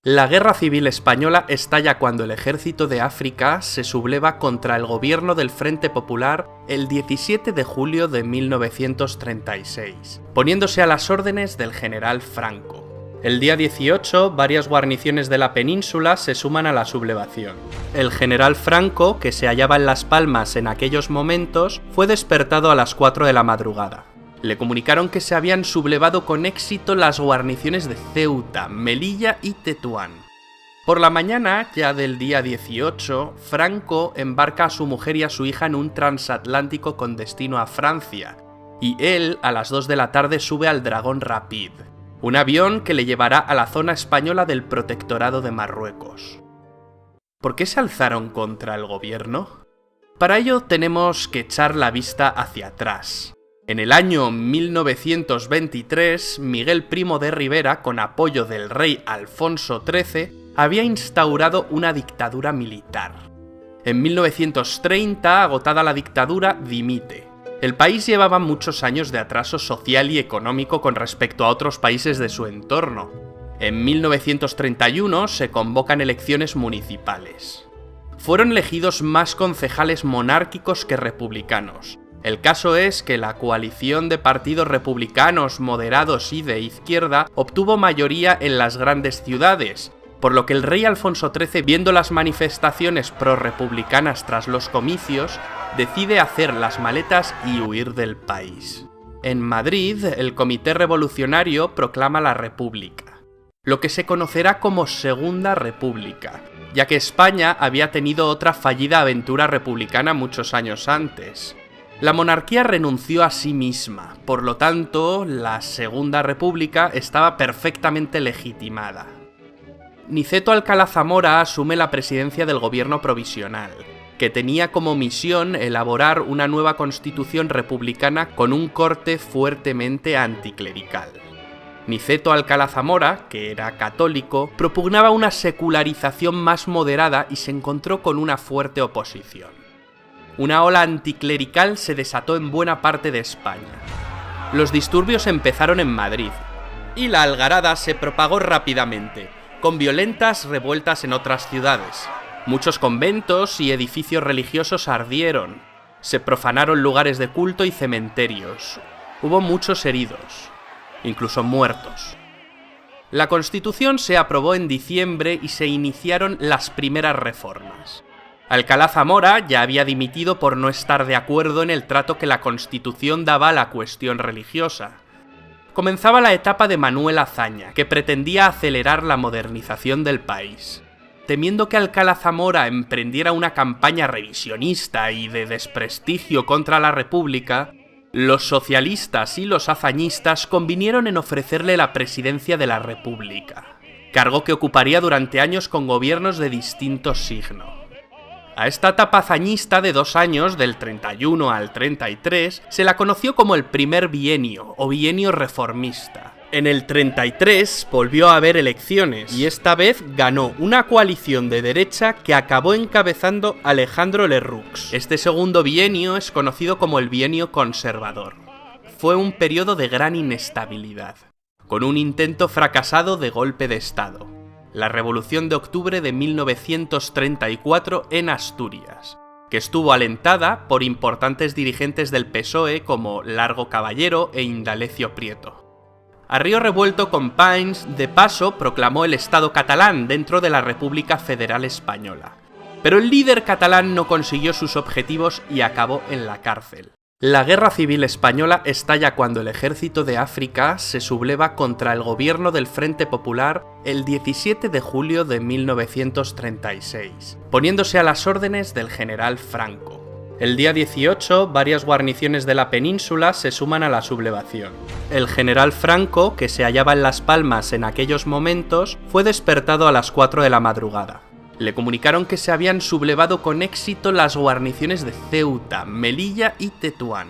La Guerra Civil Española estalla cuando el ejército de África se subleva contra el gobierno del Frente Popular el 17 de julio de 1936, poniéndose a las órdenes del general Franco. El día 18, varias guarniciones de la península se suman a la sublevación. El general Franco, que se hallaba en Las Palmas en aquellos momentos, fue despertado a las 4 de la madrugada. Le comunicaron que se habían sublevado con éxito las guarniciones de Ceuta, Melilla y Tetuán. Por la mañana, ya del día 18, Franco embarca a su mujer y a su hija en un transatlántico con destino a Francia, y él, a las 2 de la tarde, sube al Dragón Rapid, un avión que le llevará a la zona española del Protectorado de Marruecos. ¿Por qué se alzaron contra el gobierno? Para ello tenemos que echar la vista hacia atrás. En el año 1923, Miguel Primo de Rivera, con apoyo del rey Alfonso XIII, había instaurado una dictadura militar. En 1930, agotada la dictadura, dimite. El país llevaba muchos años de atraso social y económico con respecto a otros países de su entorno. En 1931 se convocan elecciones municipales. Fueron elegidos más concejales monárquicos que republicanos. El caso es que la coalición de partidos republicanos, moderados y de izquierda obtuvo mayoría en las grandes ciudades, por lo que el rey Alfonso XIII, viendo las manifestaciones prorrepublicanas tras los comicios, decide hacer las maletas y huir del país. En Madrid, el Comité Revolucionario proclama la República, lo que se conocerá como Segunda República, ya que España había tenido otra fallida aventura republicana muchos años antes. La monarquía renunció a sí misma, por lo tanto, la Segunda República estaba perfectamente legitimada. Niceto Alcalá Zamora asume la presidencia del gobierno provisional, que tenía como misión elaborar una nueva constitución republicana con un corte fuertemente anticlerical. Niceto Alcalá Zamora, que era católico, propugnaba una secularización más moderada y se encontró con una fuerte oposición. Una ola anticlerical se desató en buena parte de España. Los disturbios empezaron en Madrid, y la algarada se propagó rápidamente, con violentas revueltas en otras ciudades. Muchos conventos y edificios religiosos ardieron, se profanaron lugares de culto y cementerios. Hubo muchos heridos, incluso muertos. La Constitución se aprobó en diciembre y se iniciaron las primeras reformas. Alcalá Zamora ya había dimitido por no estar de acuerdo en el trato que la Constitución daba a la cuestión religiosa. Comenzaba la etapa de Manuel Azaña, que pretendía acelerar la modernización del país. Temiendo que Alcalá Zamora emprendiera una campaña revisionista y de desprestigio contra la República, los socialistas y los azañistas convinieron en ofrecerle la presidencia de la República, cargo que ocuparía durante años con gobiernos de distinto signo. A esta etapa hazañista de 2 años, del 31 al 33, se la conoció como el primer bienio o bienio reformista. En el 33 volvió a haber elecciones y esta vez ganó una coalición de derecha que acabó encabezando Alejandro Lerroux. Este segundo bienio es conocido como el bienio conservador. Fue un periodo de gran inestabilidad, con un intento fracasado de golpe de Estado. La Revolución de Octubre de 1934 en Asturias, que estuvo alentada por importantes dirigentes del PSOE como Largo Caballero e Indalecio Prieto. A río revuelto con Païns, de paso proclamó el Estado catalán dentro de la República Federal Española. Pero el líder catalán no consiguió sus objetivos y acabó en la cárcel. La Guerra Civil Española estalla cuando el ejército de África se subleva contra el gobierno del Frente Popular el 17 de julio de 1936, poniéndose a las órdenes del general Franco. El día 18, varias guarniciones de la península se suman a la sublevación. El general Franco, que se hallaba en Las Palmas en aquellos momentos, fue despertado a las 4 de la madrugada. Le comunicaron que se habían sublevado con éxito las guarniciones de Ceuta, Melilla y Tetuán.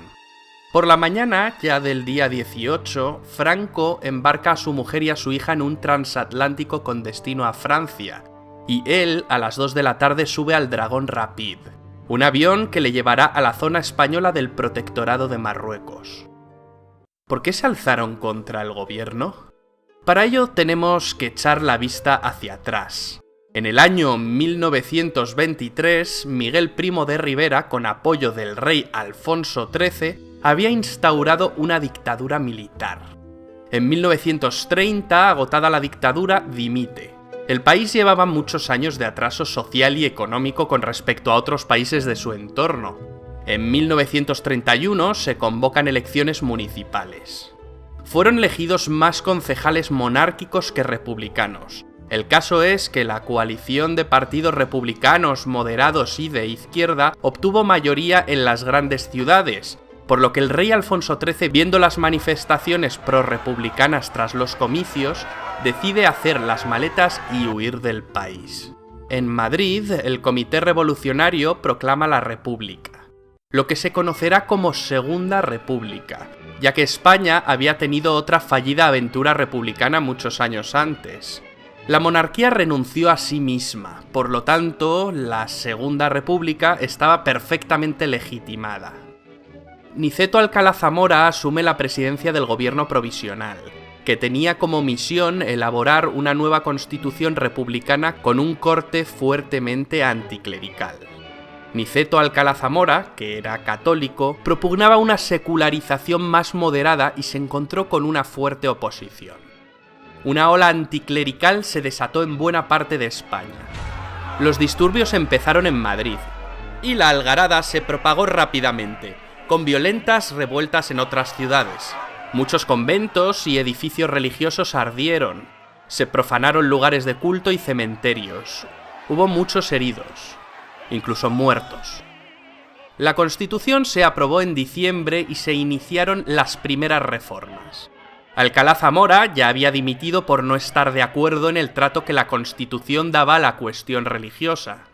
Por la mañana, ya del día 18, Franco embarca a su mujer y a su hija en un transatlántico con destino a Francia, y él, a las 2 de la tarde, sube al Dragón Rapid, un avión que le llevará a la zona española del Protectorado de Marruecos. ¿Por qué se alzaron contra el gobierno? Para ello tenemos que echar la vista hacia atrás. En el año 1923, Miguel Primo de Rivera, con apoyo del rey Alfonso XIII, había instaurado una dictadura militar. En 1930, agotada la dictadura, dimite. El país llevaba muchos años de atraso social y económico con respecto a otros países de su entorno. En 1931 se convocan elecciones municipales. Fueron elegidos más concejales monárquicos que republicanos. El caso es que la coalición de partidos republicanos, moderados y de izquierda obtuvo mayoría en las grandes ciudades, por lo que el rey Alfonso XIII, viendo las manifestaciones prorrepublicanas tras los comicios, decide hacer las maletas y huir del país. En Madrid, el Comité Revolucionario proclama la República, lo que se conocerá como Segunda República, ya que España había tenido otra fallida aventura republicana muchos años antes. La monarquía renunció a sí misma, por lo tanto, la Segunda República estaba perfectamente legitimada. Niceto Alcalá Zamora asume la presidencia del gobierno provisional, que tenía como misión elaborar una nueva constitución republicana con un corte fuertemente anticlerical. Niceto Alcalá Zamora, que era católico, propugnaba una secularización más moderada y se encontró con una fuerte oposición. Una ola anticlerical se desató en buena parte de España. Los disturbios empezaron en Madrid, y la algarada se propagó rápidamente, con violentas revueltas en otras ciudades. Muchos conventos y edificios religiosos ardieron. Se profanaron lugares de culto y cementerios. Hubo muchos heridos, incluso muertos. La Constitución se aprobó en diciembre y se iniciaron las primeras reformas. Alcalá Zamora ya había dimitido por no estar de acuerdo en el trato que la Constitución daba a la cuestión religiosa.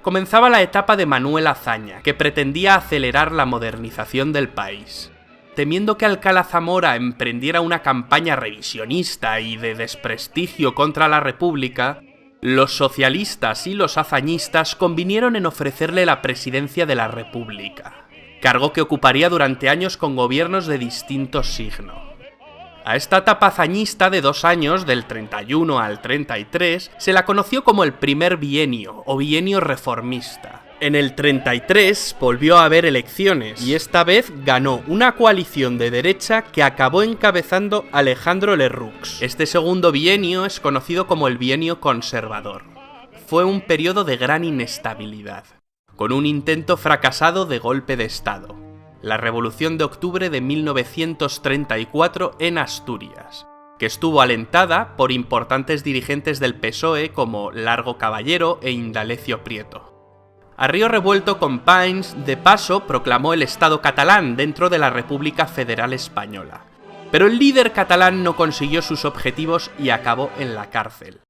Comenzaba la etapa de Manuel Azaña, que pretendía acelerar la modernización del país. Temiendo que Alcalá Zamora emprendiera una campaña revisionista y de desprestigio contra la República, los socialistas y los azañistas convinieron en ofrecerle la presidencia de la República, cargo que ocuparía durante años con gobiernos de distinto signo. A esta etapa hazañista de 2 años, del 31 al 33, se la conoció como el primer bienio o bienio reformista. En el 33 volvió a haber elecciones y esta vez ganó una coalición de derecha que acabó encabezando Alejandro Lerroux. Este segundo bienio es conocido como el bienio conservador. Fue un periodo de gran inestabilidad, con un intento fracasado de golpe de Estado, la Revolución de Octubre de 1934 en Asturias, que estuvo alentada por importantes dirigentes del PSOE como Largo Caballero e Indalecio Prieto. A río revuelto, Companys de paso proclamó el Estado catalán dentro de la República Federal Española, pero el líder catalán no consiguió sus objetivos y acabó en la cárcel.